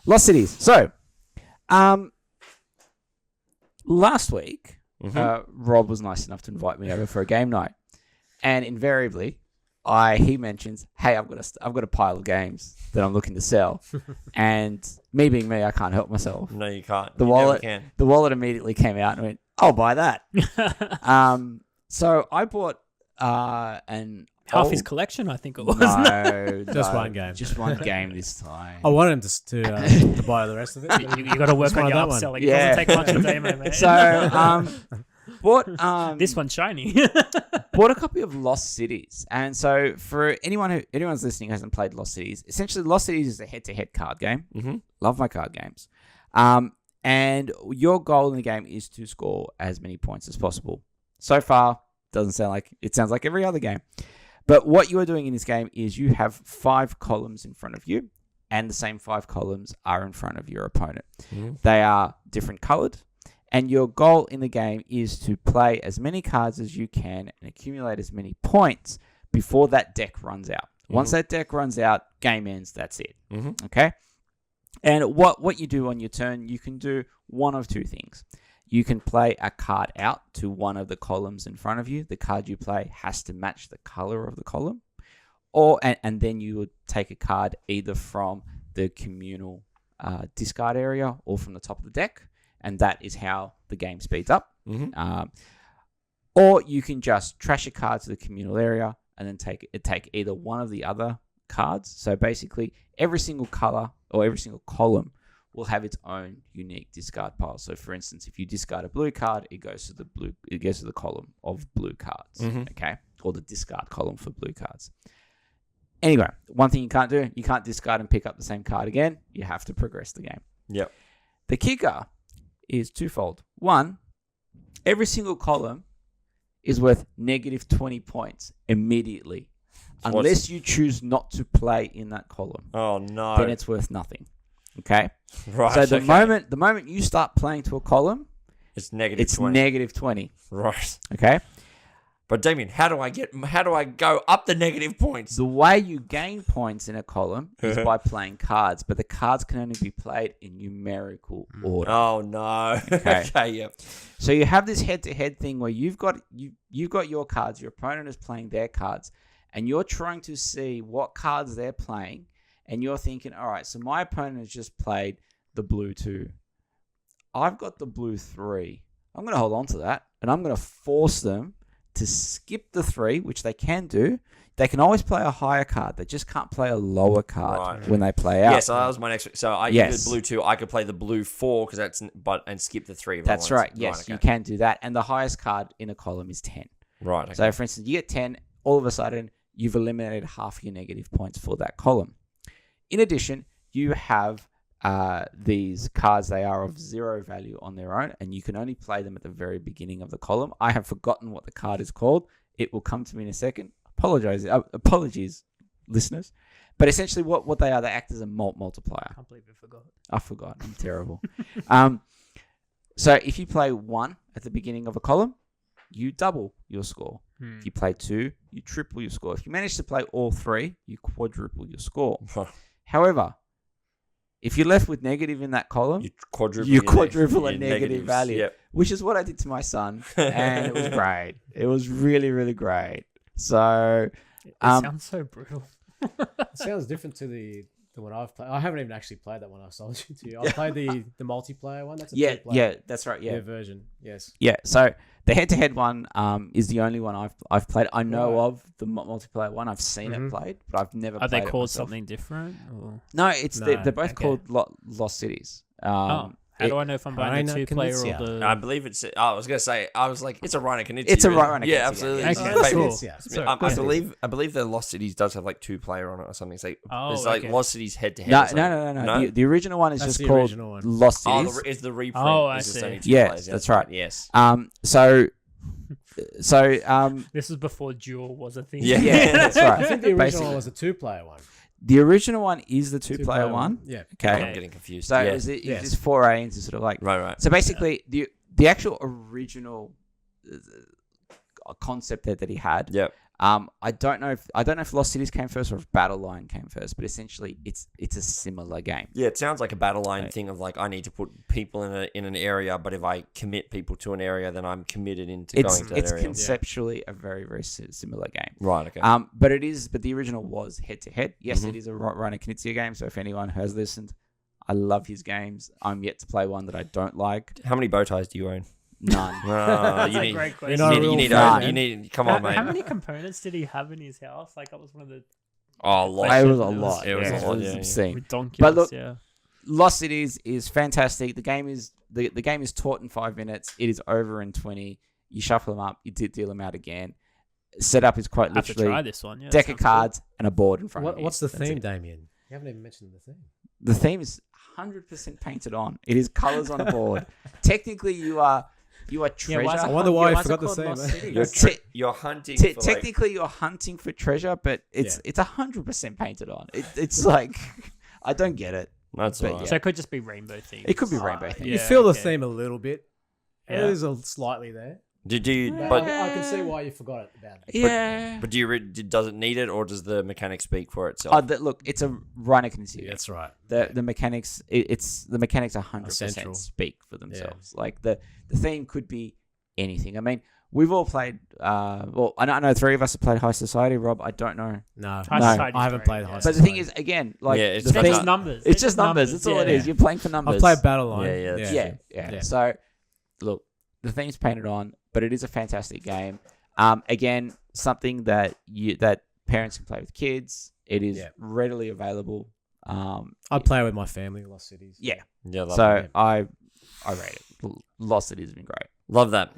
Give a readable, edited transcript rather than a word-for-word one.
Lost Cities. So, last week, Rob was nice enough to invite me over for a game night, and invariably, he mentions, "Hey, I've got a pile of games that I'm looking to sell," and me being me, I can't help myself. No, you can't. The wallet immediately came out and went, "I'll buy that." So I bought half his collection, I think it was. No, Just one game. Just one game this time. I wanted him to buy the rest of it. You got to work on your upselling. It doesn't take much of a demo, mate. So, bought this one's shiny. Bought a copy of Lost Cities, and so for anyone's listening who hasn't played Lost Cities, essentially Lost Cities is a head-to-head card game. Mm-hmm. Love my card games, and your goal in the game is to score as many points as possible. So far, it sounds like every other game. But what you are doing in this game is you have 5 columns in front of you, and the same 5 columns are in front of your opponent. Mm-hmm. They are different colored, and your goal in the game is to play as many cards as you can and accumulate as many points before that deck runs out. Mm-hmm. Once that deck runs out, game ends, that's it. Mm-hmm. Okay? And what you do on your turn, you can do one of two things. You can play a card out to one of the columns in front of you. The card you play has to match the color of the column. And then you would take a card either from the communal discard area or from the top of the deck. And that is how the game speeds up. Mm-hmm. Or you can just trash a card to the communal area and then take either one of the other cards. So basically, every single color or every single column will have its own unique discard pile. So, for instance, if you discard a blue card, it goes to the column of blue cards, okay, or the discard column for blue cards. Anyway, one thing you can't do, you can't discard and pick up the same card again. You have to progress the game. Yep. The kicker is twofold. One, every single column is worth negative 20 points immediately, unless you choose not to play in that column. Oh no! Then it's worth nothing. Okay. Right. So the moment you start playing to a column, it's negative 20. Negative 20. Right. Okay. But Damien, how do I go up the negative points? The way you gain points in a column is by playing cards, but the cards can only be played in numerical order. Oh no. Okay. Okay. Yep. So you have this head-to-head thing where you've got your cards, your opponent is playing their cards, and you're trying to see what cards they're playing, and you're thinking, all right, so my opponent has just played the blue 2. I've got the blue 3. I'm going to hold on to that, and I'm going to force them to skip the 3, which they can do. They can always play a higher card. They just can't play a lower card when they play out. Yeah, so that was my next. So I did blue 2. I could play the blue 4 and skip the 3. That's right. Yes, right, okay. You can do that, and the highest card in a column is 10. Right. Okay. So, for instance, you get 10. All of a sudden, you've eliminated half your negative points for that column. In addition, you have these cards. They are of 0 value on their own, and you can only play them at the very beginning of the column. I have forgotten what the card is called. It will come to me in a second. Apologies, listeners. But essentially what they are, they act as a multiplier. I can't believe you forgot. I forgot. I'm terrible. So if you play 1 at the beginning of a column, you double your score. If you play 2, you triple your score. If you manage to play all 3, you quadruple your score. However, if you're left with negative in that column, you quadruple a negative value, which is what I did to my son, and it was great. It was really, really great. So, it sounds so brutal. It sounds different to the one I've played. I haven't even actually played that one I sold you to. I played the multiplayer one. That's that's right. Yeah, version. Yes. Yeah. So the head-to-head one is the only one I've played. I know of the multiplayer one. I've seen it played, but I've never. Are played they called it myself. something different? Or? No, they're both called Lost Cities. How do I know if I'm buying the 2-player or the... I believe it's... I was going to say... I was like, it's a Rhino Knizia. It's a Rhino Knizia. Yeah, absolutely. Okay, cool. I believe the Lost Cities does have like 2-player on it or something. So it's like Lost Cities head-to-head. No. The original one is just called Lost Cities. Is the reprint. Oh, I see. Yes, that's right. Yes. So this is before Duel was a thing. Yeah, that's right. I think the original one was a 2-player one. The original one is the 2-player one. Yeah. Okay. I'm getting confused. So is it just 4A into sort of like... Right. So basically, the actual original concept that he had I don't know if Lost Cities came first or if Battle Line came first, but essentially it's a similar game. Yeah, it sounds like a battle line thing of like I need to put people in an area, but if I commit people to an area, then I'm committed into going to that It's area. conceptually a very, very similar game. Right. Okay. But the original was head to head. Yes, it is a Reiner Knizia game. So if anyone has listened, I love his games. I'm yet to play one that I don't like. How many bow ties do you own? None. That's a great question. You need. Come on, mate. How many components did he have in his house? Like that was one of the. Oh, lot. It was a lot. It was a lot. Yeah. Obscene. Ridiculous, But look, yeah. Lost Cities is fantastic. The game is taught in 5 minutes. It is over in 20. You shuffle them up. You deal them out again. Setup is quite I have to literally try this one. Yeah, deck of cards and a board in front of you. What's the That's theme, it. Damien? You haven't even mentioned the theme. The theme is 100% painted on. It is colors on a board. Technically, you are treasure. I wonder why I forgot the theme. You're hunting. Technically, you're hunting for treasure, but it's 100% painted on. It's like I don't get it. That's But all right. So it could just be rainbow themed. It could be rainbow themed. You Yeah, feel the okay. theme a little bit. Yeah. It is slightly there. Did you? I But can see why you forgot about it. Yeah. but do you? Does it need it, or does the mechanic speak for itself? Look, it's a Reiner Knizia. That's right. The mechanics. It's the mechanics 100% Essential. speak for themselves. Like the theme could be anything. I mean, we've all played. Well, I know 3 of us have played High Society. Rob, I don't know. No, High No. Society's I haven't great, played yeah. High But the thing is, again, like Yeah, it's the They're thing, just numbers. it's just numbers. That's all it is. You're playing for numbers. I've played Battle Line. Yeah. Yeah. So, look, the theme's painted on, but it is a fantastic game. Again, something that parents can play with kids. It is readily available. I play with my family. Lost Cities. Yeah. Yeah. So I rate it. Lost Cities has been great. Love that.